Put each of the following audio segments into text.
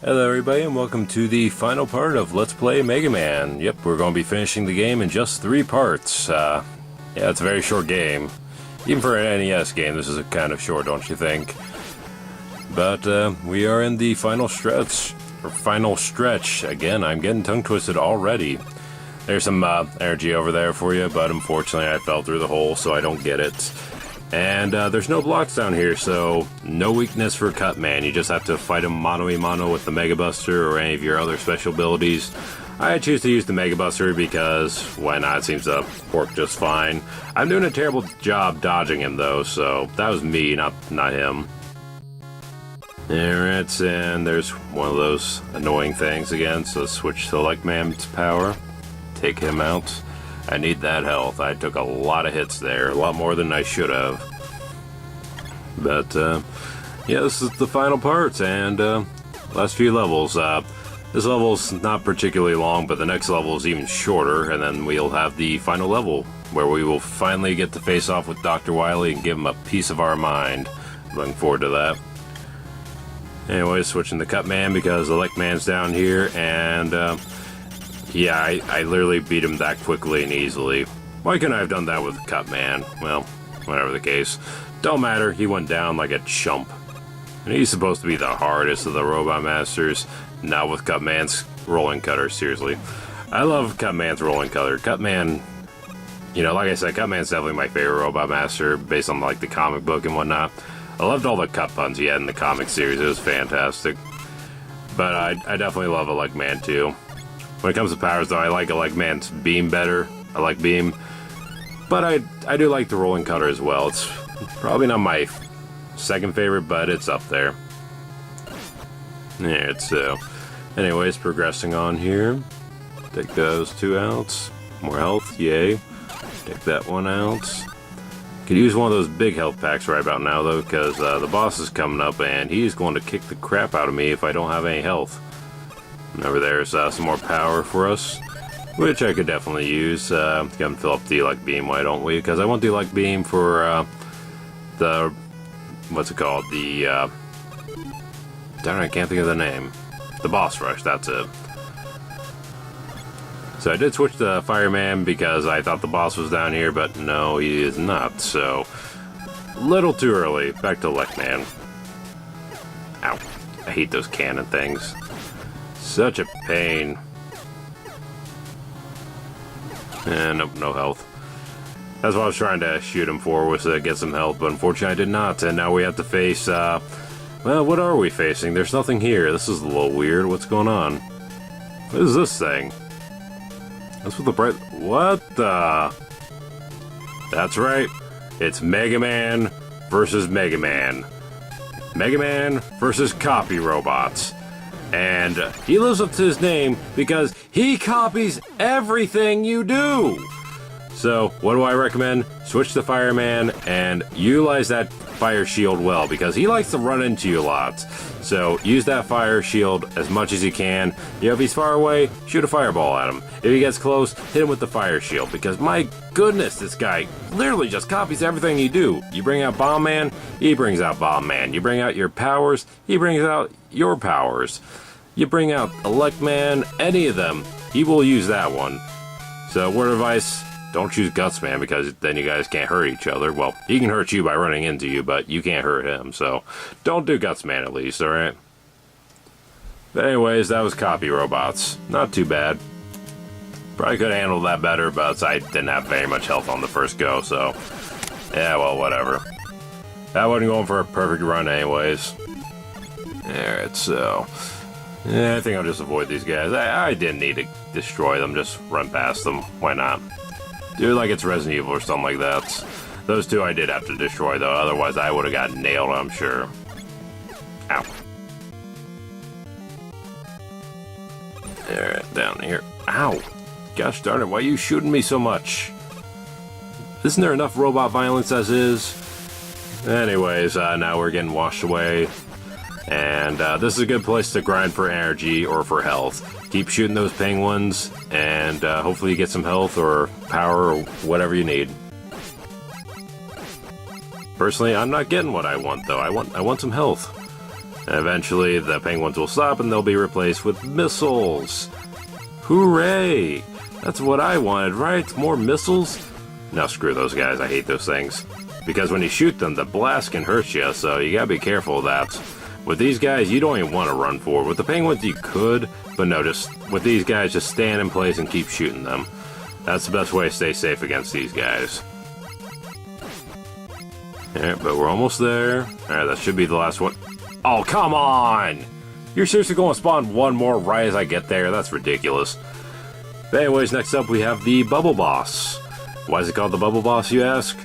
Hello everybody and welcome to the final part of Let's Play Mega Man. Yep, we're going to be finishing the game in just 3 parts. Yeah, it's a very short game. Even for an NES game, this is kind of short, don't you think? But we are in the final stretch. Again, I'm getting tongue-twisted already. There's some energy over there for you, but unfortunately I fell through the hole, so I don't get it. And there's no blocks down here, so no weakness for Cutman. You just have to fight him mano-a-mano with the Mega Buster or any of your other special abilities. I choose to use the Mega Buster because, why not, it seems to work just fine. I'm doing a terrible job dodging him though, so that was me, not him. Alright, and there's one of those annoying things again, so let's switch to Like Man's power. Take him out. I need that health. I took a lot of hits there, a lot more than I should have. But, yeah, this is the final parts, and last few levels. This level's not particularly long, but the next level is even shorter, and then we'll have the final level, where we will finally get to face off with Dr. Wily and give him a piece of our mind. Looking forward to that. Anyway, switching to Cutman because the Lick Man's down here, and, yeah, I literally beat him that quickly and easily. Why couldn't I have done that with Cutman? Well, whatever the case. Don't matter, he went down like a chump. And he's supposed to be the hardest of the Robot Masters. Not with Cutman's Rolling Cutter, seriously. I love Cutman's Rolling Cutter. Cutman, you know, like I said, Cutman's definitely my favorite Robot Master based on, like, the comic book and whatnot. I loved all the cut puns he had in the comic series. It was fantastic. But I definitely love a Like Man, too. When it comes to powers, though, I like a Like Man's Beam better. I like Beam. But I do like the Rolling Cutter as well. It's probably not my second favorite, but it's up there. Yeah, so. Anyways, progressing on here. Take those 2 out. More health, yay. Take that one out. Could use one of those big health packs right about now, though, because the boss is coming up, and he's going to kick the crap out of me if I don't have any health. And over there's some more power for us, which I could definitely use. Go and fill up the Elect Beam, why don't we? Because I want the Elect Beam for the, what's it called? The, darn, I can't think of the name. The Boss Rush, that's it. So I did switch to Fireman because I thought the boss was down here, but no, he is not. So, little too early. Back to Elect Man. Ow. I hate those cannon things. Such a pain. And nope, no health. That's what I was trying to shoot him for, was to get some health, but unfortunately I did not. And now we have to face, well, what are we facing? There's nothing here. This is a little weird. What's going on? What is this thing? That's what the bright... What the... That's right. It's Mega Man versus Mega Man. Mega Man versus copy robots. And he lives up to his name because he copies everything you do. So, what do I recommend? Switch to Fireman and utilize that fire shield well, because he likes to run into you a lot. So, use that fire shield as much as you can. You know, if he's far away, shoot a fireball at him. If he gets close, hit him with the fire shield, because my goodness, this guy literally just copies everything you do. You bring out Bomb Man, he brings out Bomb Man. You bring out your powers, he brings out your powers. You bring out Elect Man, any of them, he will use that one. So, word of advice, don't choose Guts Man, because then you guys can't hurt each other. Well, he can hurt you by running into you, but you can't hurt him, so don't do Guts Man at least, alright? But anyways, that was copy robots. Not too bad. Probably could have handled that better, but I didn't have very much health on the first go, so yeah, well, whatever. That wasn't going for a perfect run anyways. Alright, so yeah, I think I'll just avoid these guys. I didn't need to destroy them, just run past them. Why not? Do it like it's Resident Evil or something like that. Those two I did have to destroy, though. Otherwise, I would have got nailed, I'm sure. Ow. Alright, down here. Ow! Gosh darn it, why are you shooting me so much? Isn't there enough robot violence as is? Anyways, now we're getting washed away. And this is a good place to grind for energy or for health. Keep shooting those penguins, and hopefully you get some health or power or whatever you need. Personally, I'm not getting what I want, though. I want some health. And eventually, the penguins will stop and they'll be replaced with missiles. Hooray! That's what I wanted, right? More missiles? No, screw those guys. I hate those things. Because when you shoot them, the blast can hurt you, so you gotta be careful of that. With these guys, you don't even want to run forward. With the penguins, you could, but no, just with these guys, just stand in place and keep shooting them. That's the best way to stay safe against these guys. Alright, but we're almost there. Alright, that should be the last one. Oh, come on! You're seriously going to spawn one more right as I get there? That's ridiculous. But anyways, next up we have the Bubble Boss. Why is it called the Bubble Boss, you ask?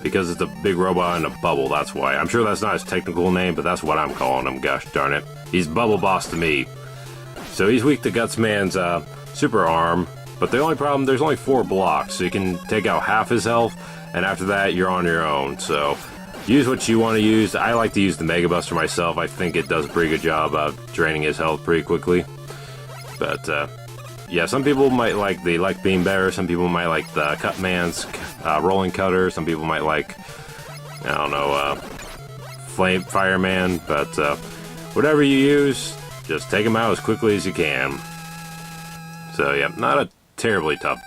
Because it's a big robot in a bubble, that's why. I'm sure that's not his technical name, but that's what I'm calling him, gosh darn it. He's Bubble Boss to me. So he's weak to Gutsman's super arm, but the only problem, there's only 4 blocks, so you can take out half his health, and after that, you're on your own. So use what you want to use. I like to use the Mega Buster myself. I think it does a pretty good job of draining his health pretty quickly. But, yeah, some people might like the Elect Beam better. Some people might like the Cutman's Rolling Cutter. Some people might like, I don't know, Fireman. But whatever you use, just take them out as quickly as you can. So yeah, not a terribly tough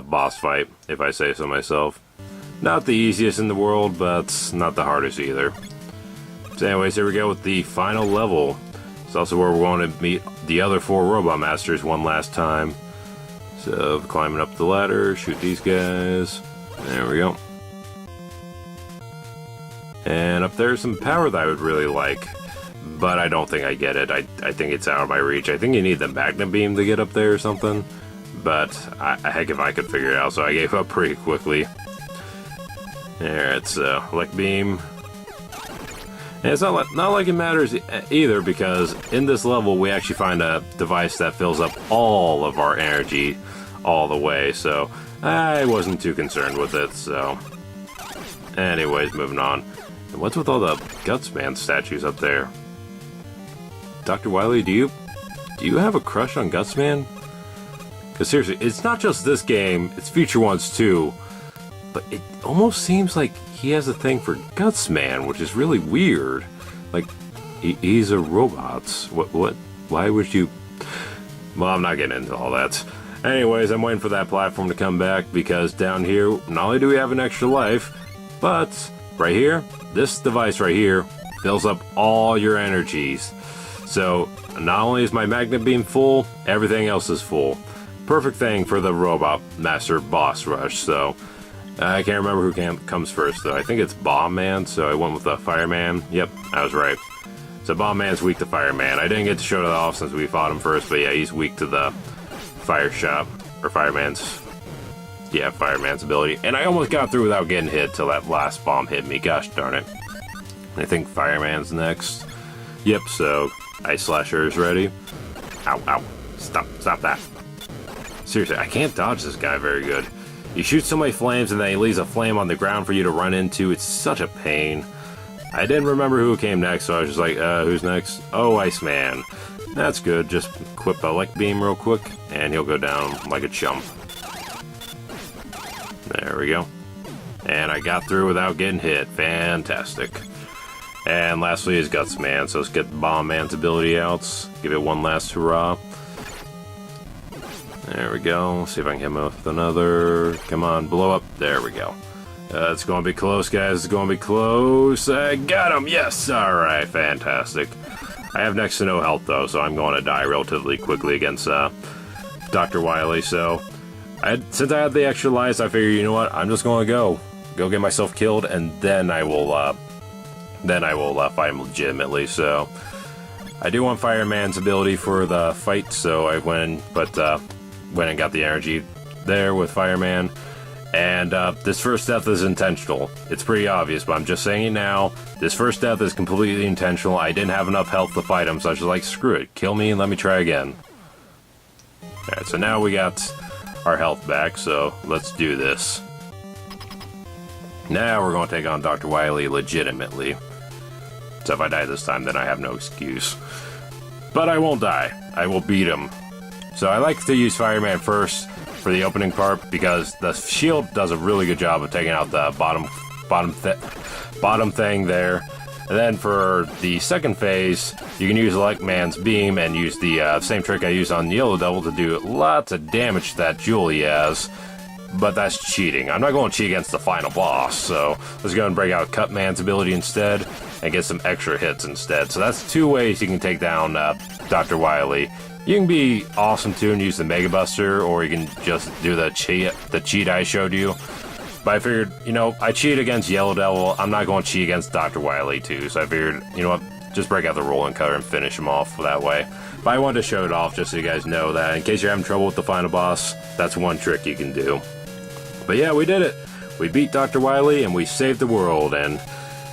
boss fight, if I say so myself. Not the easiest in the world, but not the hardest either. So anyways, here we go with the final level. It's also where we're going to meet the other 4 Robot Masters one last time. So, climbing up the ladder, shoot these guys. There we go. And up there's some power that I would really like, but I don't think I get it. I think it's out of my reach. I think you need the Magna Beam to get up there or something, but heck if I could figure it out, so I gave up pretty quickly. There, it's Elect Beam. And it's not like it matters either, because in this level we actually find a device that fills up all of our energy all the way, so I wasn't too concerned with it, so... Anyways, moving on. And what's with all the Gutsman statues up there? Dr. Wily, do you have a crush on Gutsman? Because seriously, it's not just this game, it's future ones too, but it almost seems like he has a thing for Gutsman, which is really weird. Like, he's a robot. What? Why would you... Well, I'm not getting into all that. Anyways, I'm waiting for that platform to come back, because down here, not only do we have an extra life, but right here, this device right here fills up all your energies. So, not only is my Magnet Beam full, everything else is full. Perfect thing for the Robot Master boss rush, so... I can't remember who comes first, though. I think it's Bomb Man, so I went with the Fireman. Yep, I was right. So Bomb Man's weak to Fireman. I didn't get to show that off since we fought him first, but yeah, he's weak to the Fire Shot, or Fireman's... Yeah, Fireman's ability. And I almost got through without getting hit till that last bomb hit me. Gosh darn it. I think Fireman's next. Yep, so Ice Slasher is ready. Ow, ow. Stop that. Seriously, I can't dodge this guy very good. He shoots so many flames and then he leaves a flame on the ground for you to run into. It's such a pain. I didn't remember who came next, so I was just like, who's next? Oh, Iceman. That's good. Just equip a Elect Beam real quick, and he'll go down like a chump. There we go. And I got through without getting hit. Fantastic. And lastly is Gutsman, so let's get Bomb Man's ability out. Give it one last hurrah. There we go. See if I can hit him with another. Come on, blow up. There we go. It's going to be close, guys. It's going to be close. I got him. Yes. All right. Fantastic. I have next to no health, though, so I'm going to die relatively quickly against Dr. Wily. So, since I had the extra lives, I figured, you know what? I'm just going to go get myself killed, and then I will fight him legitimately. So, I do want Fireman's ability for the fight, so I went and got the energy there with Fireman. And this first death is intentional. It's pretty obvious, but I'm just saying it now. This first death is completely intentional. I didn't have enough health to fight him, so I was just like, screw it. Kill me and let me try again. Alright, so now we got our health back, so let's do this. Now we're going to take on Dr. Wily legitimately. So if I die this time, then I have no excuse. But I won't die. I will beat him. So I like to use Fireman first for the opening part, because the shield does a really good job of taking out the bottom thing there. And then for the second phase, you can use Elect Man's Beam and use the same trick I used on Yellow Devil to do lots of damage to that jewel he has. But that's cheating. I'm not going to cheat against the final boss, so let's go and break out Cut Man's ability instead and get some extra hits instead. So that's two ways you can take down Dr. Wily. You can be awesome too and use the Mega Buster, or you can just do the cheat I showed you. But I figured, you know, I cheat against Yellow Devil, I'm not going to cheat against Dr. Wily too, so I figured, you know what, just break out the rolling cutter and finish him off that way. But I wanted to show it off just so you guys know that in case you're having trouble with the final boss, that's one trick you can do. But yeah, we did it. We beat Dr. Wily and we saved the world, and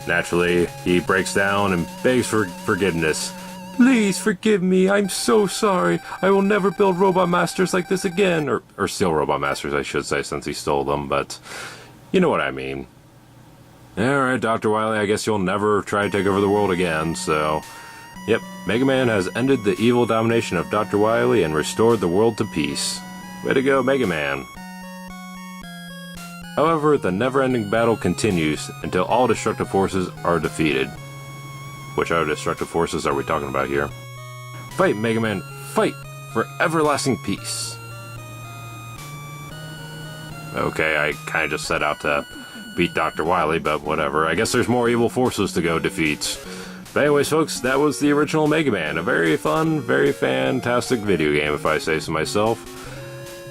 naturally he breaks down and begs for forgiveness. Please forgive me, I'm so sorry. I will never build Robot Masters like this again. Or steal Robot Masters, I should say, since he stole them, but you know what I mean. Alright, Dr. Wily, I guess you'll never try to take over the world again, so... Yep, Mega Man has ended the evil domination of Dr. Wily and restored the world to peace. Way to go, Mega Man. However, the never-ending battle continues until all destructive forces are defeated. Which other destructive forces are we talking about here? Fight, Mega Man, fight for everlasting peace. Okay, I kind of just set out to beat Dr. Wily, but whatever. I guess there's more evil forces to go defeat. But anyways, folks, that was the original Mega Man. A very fun, very fantastic video game, if I say so myself.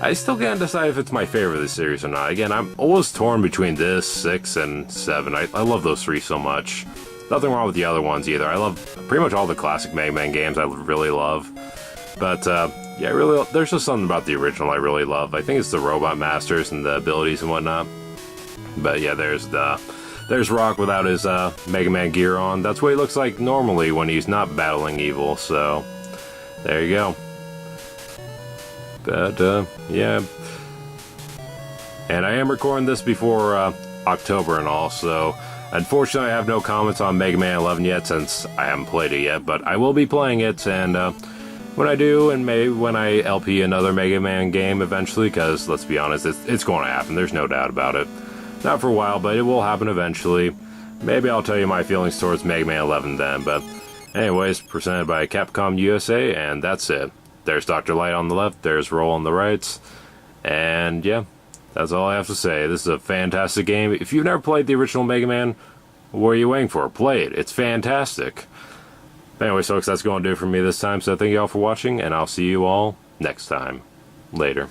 I still can't decide if it's my favorite of the series or not. Again, I'm always torn between this, 6, and 7. I love those three so much. Nothing wrong with the other ones either. I love pretty much all the classic Mega Man games I really love. But, yeah, really, there's just something about the original I really love. I think it's the Robot Masters and the abilities and whatnot. But yeah, there's Rock without his Mega Man gear on. That's what he looks like normally when he's not battling evil, so there you go. But, yeah. And I am recording this before October and all, so unfortunately I have no comments on Mega Man 11 yet since I haven't played it yet, but I will be playing it, and when I do, and maybe when I LP another Mega Man game eventually, because let's be honest, it's going to happen, there's no doubt about it. Not for a while, but it will happen eventually. Maybe I'll tell you my feelings towards Mega Man 11 then, but anyways, presented by Capcom USA, and that's it. There's Dr. Light on the left, there's Roll on the right, and yeah, that's all I have to say. This is a fantastic game. If you've never played the original Mega Man, what are you waiting for? Play it. It's fantastic. Anyways, folks, that's going to do it for me this time, so thank you all for watching, and I'll see you all next time. Later.